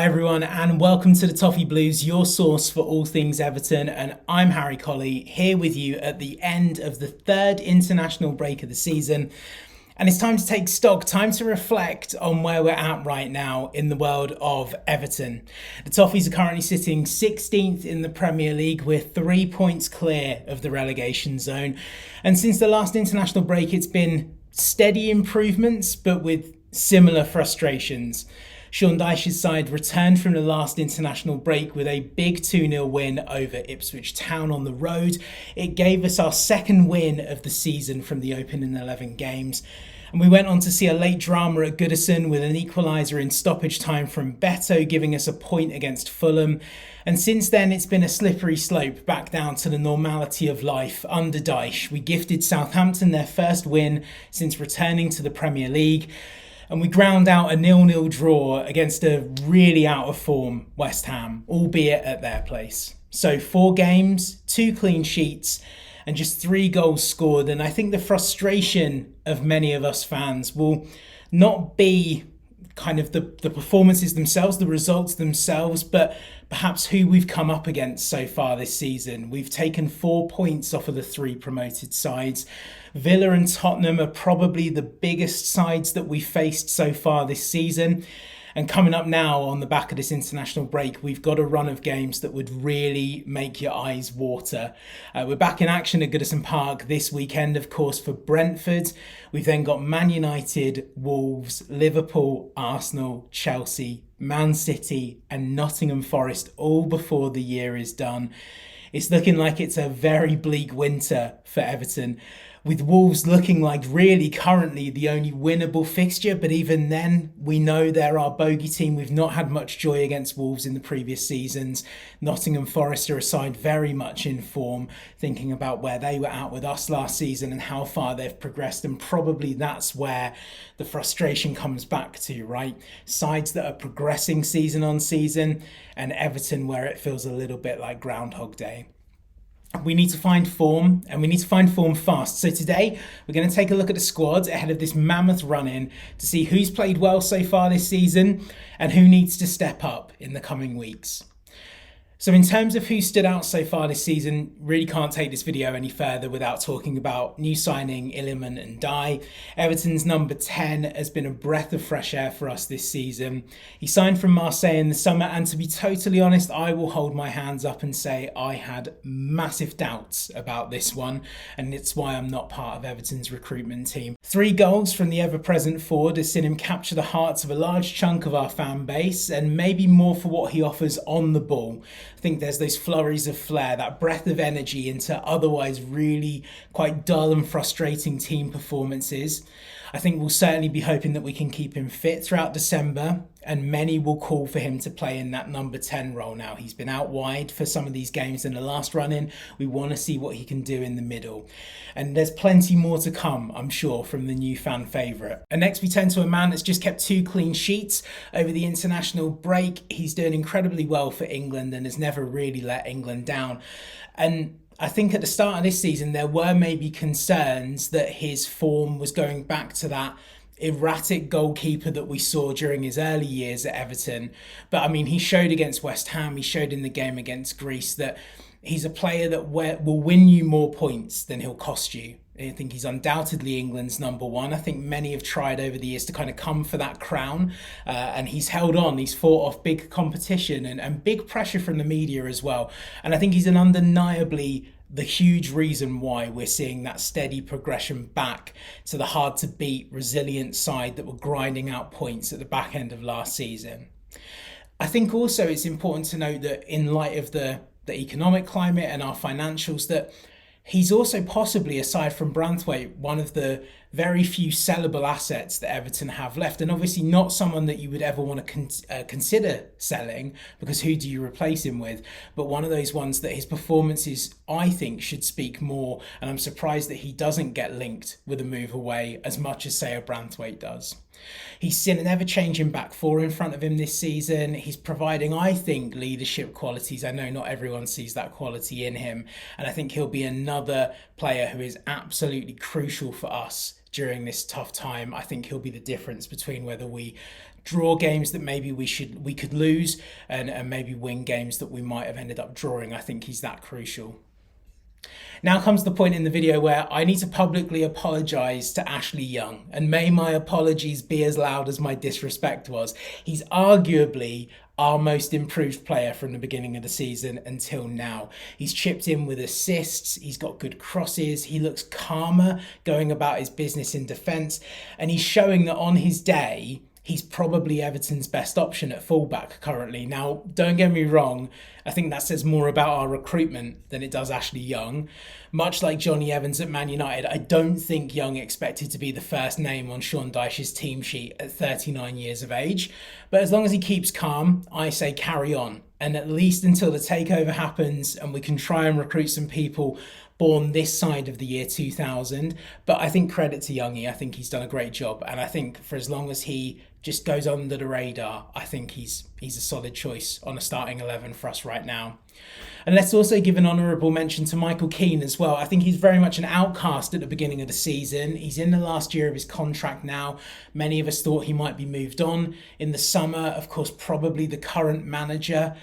Hi everyone and welcome to the Toffee Blues, your source for all things Everton, and I'm Harry Colley here with you at the end of the third international break of the season. And it's time to take stock, time to reflect on where we're at right now in the world of Everton. The Toffees are currently sitting 16th in the Premier League. We're 3 points clear of the relegation zone. And since the last international break, it's been steady improvements, but with similar frustrations. Sean Dyche's side returned from the last international break with a big 2-0 win over Ipswich Town on the road. It gave us our second win of the season from the opening 11 games. And we went on to see a late drama at Goodison with an equaliser in stoppage time from Beto, giving us a point against Fulham. And since then, it's been a slippery slope back down to the normality of life under Dyche. We gifted Southampton their first win since returning to the Premier League. And we ground out a 0-0 draw against a really out of form West Ham, albeit at their place. So 4 games, 2 clean sheets, and just 3 goals scored. And I think the frustration of many of us fans will not be kind of the performances themselves, the results themselves, but perhaps who we've come up against so far this season. We've taken 4 points off of the 3 promoted sides. Villa and Tottenham are probably the biggest sides that we've faced so far this season. And coming up now on the back of this international break, we've got a run of games that would really make your eyes water. We're back in action at Goodison Park this weekend, of course, for Brentford. We've then got Man United, Wolves, Liverpool, Arsenal, Chelsea, Man City and Nottingham Forest all before the year is done. It's looking like it's a very bleak winter for Everton, with Wolves looking like really currently the only winnable fixture. But even then, we know they're our bogey team. We've not had much joy against Wolves in the previous seasons. Nottingham Forest are a side very much in form, thinking about where they were at with us last season and how far they've progressed. And probably that's where the frustration comes back to, right? Sides that are progressing season on season, and Everton where it feels a little bit like Groundhog Day. We need to find form, and we need to find form fast. So today we're going to take a look at the squad ahead of this mammoth run-in to see who's played well so far this season and who needs to step up in the coming weeks. So in terms of who stood out so far this season, really can't take this video any further without talking about new signing Iliman and Dye. Everton's number 10 has been a breath of fresh air for us this season. He signed from Marseille in the summer, and to be totally honest, I will hold my hands up and say I had massive doubts about this one, and it's why I'm not part of Everton's recruitment team. 3 goals from the ever-present forward has seen him capture the hearts of a large chunk of our fan base, and maybe more for what he offers on the ball. I think there's those flurries of flair, that breath of energy into otherwise really quite dull and frustrating team performances. I think we'll certainly be hoping that we can keep him fit throughout December, and many will call for him to play in that number 10 role now. He's been out wide for some of these games in the last run-in. We want to see what he can do in the middle. And there's plenty more to come, I'm sure, from the new fan favourite. And next we turn to a man that's just kept 2 clean sheets over the international break. He's doing incredibly well for England and has never really let England down. And I think at the start of this season, there were maybe concerns that his form was going back to that erratic goalkeeper that we saw during his early years at Everton. But I mean, he showed against West Ham, he showed in the game against Greece that he's a player that will win you more points than he'll cost you. I think he's undoubtedly England's number 1. I think many have tried over the years to kind of come for that crown, and he's held on. He's fought off big competition and big pressure from the media as well. And I think he's an undeniably the huge reason why we're seeing that steady progression back to the hard to beat, resilient side that were grinding out points at the back end of last season. I think also it's important to note that in light of the economic climate and our financials, that he's also possibly, aside from Branthwaite, one of the very few sellable assets that Everton have left, and obviously not someone that you would ever want to consider selling, because who do you replace him with? But one of those ones that his performances, I think, should speak more, and I'm surprised that he doesn't get linked with a move away as much as, say, a Branthwaite does. He's seen an ever-changing back 4 in front of him this season. He's providing, I think, leadership qualities. I know not everyone sees that quality in him, and I think he'll be another player who is absolutely crucial for us during this tough time. I think he'll be the difference between whether we draw games that maybe we could lose, and maybe win games that we might have ended up drawing. I think he's that crucial. Now comes the point in the video where I need to publicly apologise to Ashley Young, and may my apologies be as loud as my disrespect was. He's arguably our most improved player from the beginning of the season until now. He's chipped in with assists, he's got good crosses, he looks calmer going about his business in defence, and he's showing that on his day, he's probably Everton's best option at fullback currently. Now, don't get me wrong, I think that says more about our recruitment than it does Ashley Young. Much like Johnny Evans at Man United, I don't think Young expected to be the first name on Sean Dyche's team sheet at 39 years of age. But as long as he keeps calm, I say carry on. And at least until the takeover happens and we can try and recruit some people born this side of the year 2000. But I think credit to Youngie. I think he's done a great job. And I think for as long as he just goes under the radar, I think he's a solid choice on a starting 11 for us right now. And let's also give an honourable mention to Michael Keane as well. I think he's very much an outcast at the beginning of the season. He's in the last year of his contract now. Many of us thought he might be moved on in the summer. Of course, probably the current manager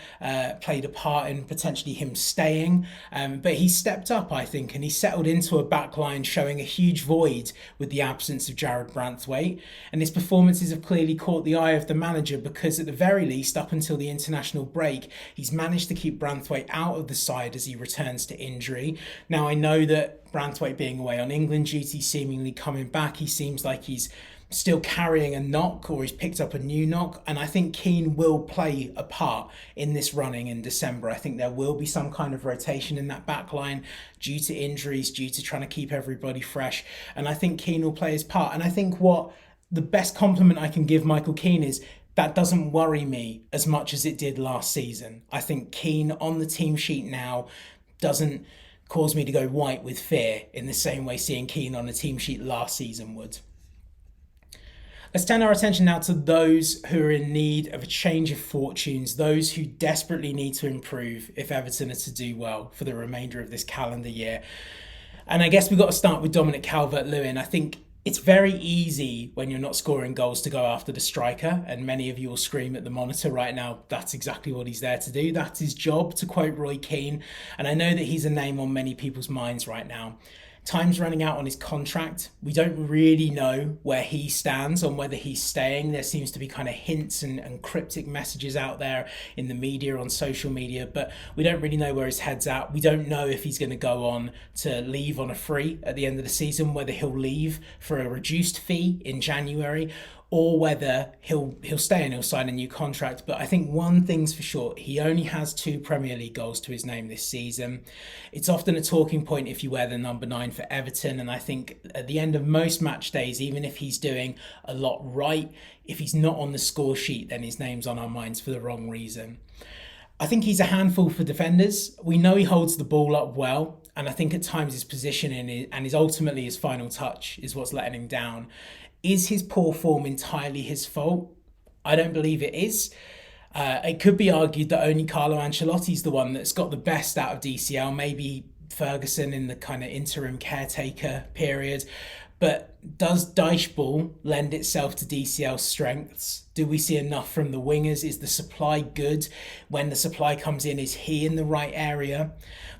played a part in potentially him staying. But he stepped up, I think, and he settled into a backline showing a huge void with the absence of Jared Branthwaite. And his performances have clearly caught the eye of the manager because at the very least, up until the international break, he's managed to keep Branthwaite out of the side as he returns to injury. Now, I know that Branthwaite being away on England duty, seemingly coming back, he seems like he's still carrying a knock or he's picked up a new knock, and I think Keane will play a part in this running in December. I think there will be some kind of rotation in that back line due to injuries, due to trying to keep everybody fresh, and I think Keane will play his part. And I think what the best compliment I can give Michael Keane is that doesn't worry me as much as it did last season. I think Keane on the team sheet now doesn't cause me to go white with fear in the same way seeing Keane on a team sheet last season would. Let's turn our attention now to those who are in need of a change of fortunes, those who desperately need to improve if Everton are to do well for the remainder of this calendar year. And I guess we've got to start with Dominic Calvert-Lewin. I think it's very easy when you're not scoring goals to go after the striker, and many of you will scream at the monitor right now, that's exactly what he's there to do. That's his job, to quote Roy Keane. And I know that he's a name on many people's minds right now. Time's running out on his contract. We don't really know where he stands on whether he's staying. There seems to be kind of hints and cryptic messages out there in the media, on social media, but we don't really know where his head's at. We don't know if he's going to go on to leave on a free at the end of the season, whether he'll leave for a reduced fee in January, or whether he'll stay and he'll sign a new contract. But I think one thing's for sure, he only has 2 Premier League goals to his name this season. It's often a talking point if you wear the number 9 for Everton, and I think at the end of most match days, even if he's doing a lot right, if he's not on the score sheet, then his name's on our minds for the wrong reason. I think he's a handful for defenders. We know he holds the ball up well, and I think at times his positioning and his ultimately his final touch is what's letting him down. Is his poor form entirely his fault? I don't believe it is. It could be argued that only Carlo Ancelotti's the one that's got the best out of DCL, maybe Ferguson in the kind of interim caretaker period. But does Dyche ball lend itself to DCL's strengths? Do we see enough from the wingers? Is the supply good? When the supply comes in, is he in the right area?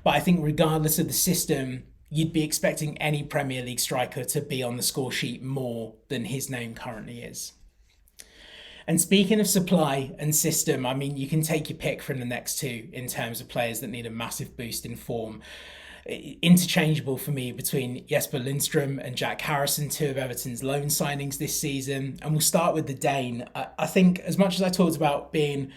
But I think regardless of the system, you'd be expecting any Premier League striker to be on the score sheet more than his name currently is. And speaking of supply and system, I mean, you can take your pick from the next two in terms of players that need a massive boost in form. Interchangeable for me between Jesper Lindstrom and Jack Harrison, 2 of Everton's loan signings this season. And we'll start with the Dane. I think as much as I talked about being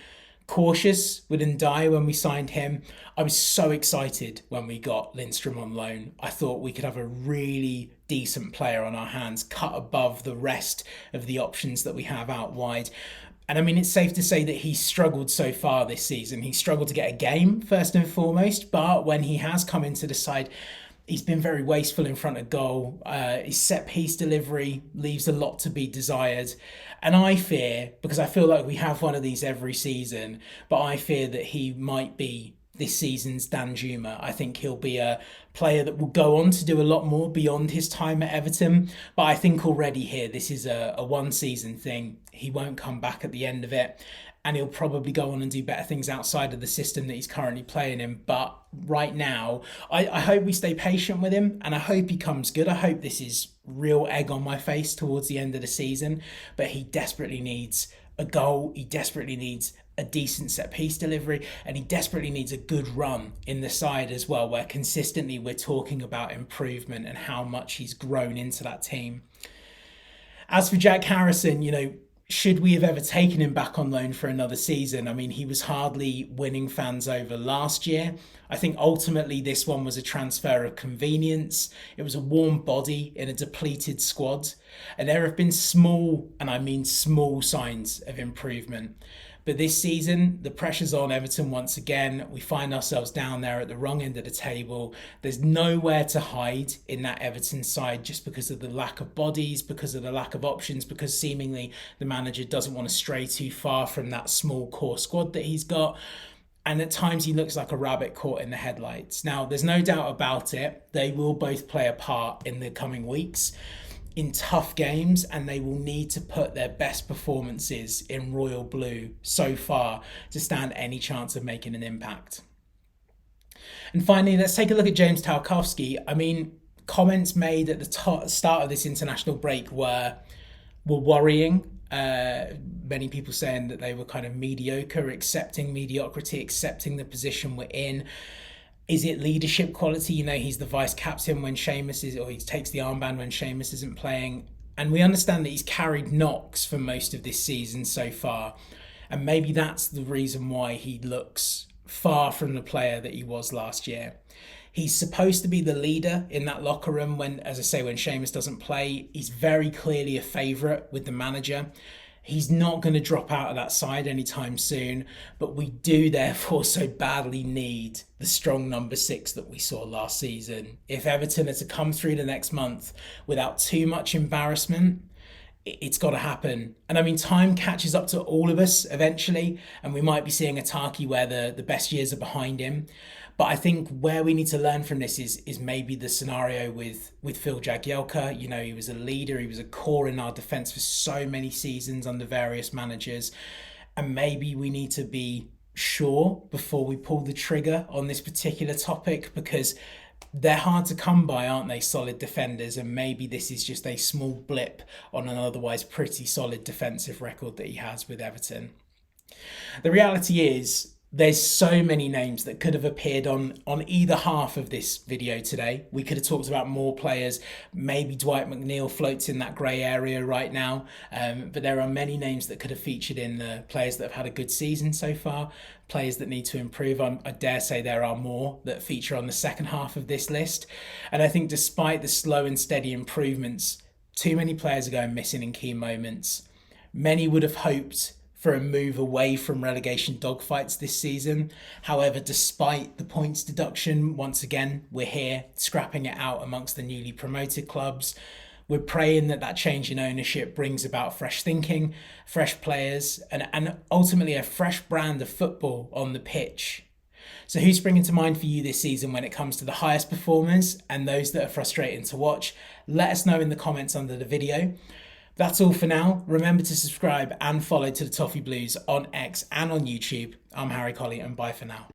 cautious with Ndiaye when we signed him, I was so excited when we got Lindstrom on loan. I thought we could have a really decent player on our hands, cut above the rest of the options that we have out wide. And I mean, it's safe to say that he's struggled so far this season. He's struggled to get a game, first and foremost, but when he has come into the side, he's been very wasteful in front of goal. His set-piece delivery leaves a lot to be desired. And I fear, because I feel like we have one of these every season, but I fear that he might be this season's Danjuma. I think he'll be a player that will go on to do a lot more beyond his time at Everton. But I think already here, this is a one season thing. He won't come back at the end of it. And he'll probably go on and do better things outside of the system that he's currently playing in. But right now, I hope we stay patient with him, and I hope he comes good. I hope this is real egg on my face towards the end of the season. But he desperately needs a goal. He desperately needs a decent set piece delivery, and he desperately needs a good run in the side as well, where consistently we're talking about improvement and how much he's grown into that team. As for Jack Harrison, should we have ever taken him back on loan for another season? I mean, he was hardly winning fans over last year. I think ultimately this one was a transfer of convenience. It was a warm body in a depleted squad. And there have been small, and I mean small, signs of improvement. But this season, the pressure's on Everton once again. We find ourselves down there at the wrong end of the table. There's nowhere to hide in that Everton side just because of the lack of bodies, because of the lack of options, because seemingly the manager doesn't want to stray too far from that small core squad that he's got. And at times he looks like a rabbit caught in the headlights. Now, there's no doubt about it. They will both play a part in the coming weeks in tough games, and they will need to put their best performances in royal blue so far to stand any chance of making an impact. And finally, let's take a look at James Tarkowski. I mean, comments made at the start of this international break were worrying. Many people saying that they were kind of mediocre, accepting mediocrity, accepting the position we're in. Is it leadership quality? He's the vice captain when Seamus is, or he takes the armband when Seamus isn't playing. And we understand that he's carried knocks for most of this season so far. And maybe that's the reason why he looks far from the player that he was last year. He's supposed to be the leader in that locker room when, as I say, when Seamus doesn't play. He's very clearly a favourite with the manager. He's not going to drop out of that side anytime soon, but we do therefore so badly need the strong number 6 that we saw last season. If Everton are to come through the next month without too much embarrassment, it's got to happen. And I mean, time catches up to all of us eventually, and we might be seeing a Taki where the best years are behind him. But I think where we need to learn from this is maybe the scenario with Phil Jagielka. He was a leader, he was a core in our defence for so many seasons under various managers. And maybe we need to be sure before we pull the trigger on this particular topic, because they're hard to come by, aren't they, solid defenders? And maybe this is just a small blip on an otherwise pretty solid defensive record that he has with Everton. The reality is, there's so many names that could have appeared on either half of this video today. We could have talked about more players. Maybe Dwight McNeil floats in that grey area right now. But there are many names that could have featured in the players that have had a good season so far, players that need to improve. I dare say there are more that feature on the second half of this list. And I think despite the slow and steady improvements, too many players are going missing in key moments. Many would have hoped for a move away from relegation dogfights this season. However, despite the points deduction, once again, we're here scrapping it out amongst the newly promoted clubs. We're praying that change in ownership brings about fresh thinking, fresh players, and ultimately a fresh brand of football on the pitch. So who's springing to mind for you this season when it comes to the highest performers and those that are frustrating to watch? Let us know in the comments under the video. That's all for now. Remember to subscribe and follow to the Toffee Blues on X and on YouTube. I'm Harry Colley, and bye for now.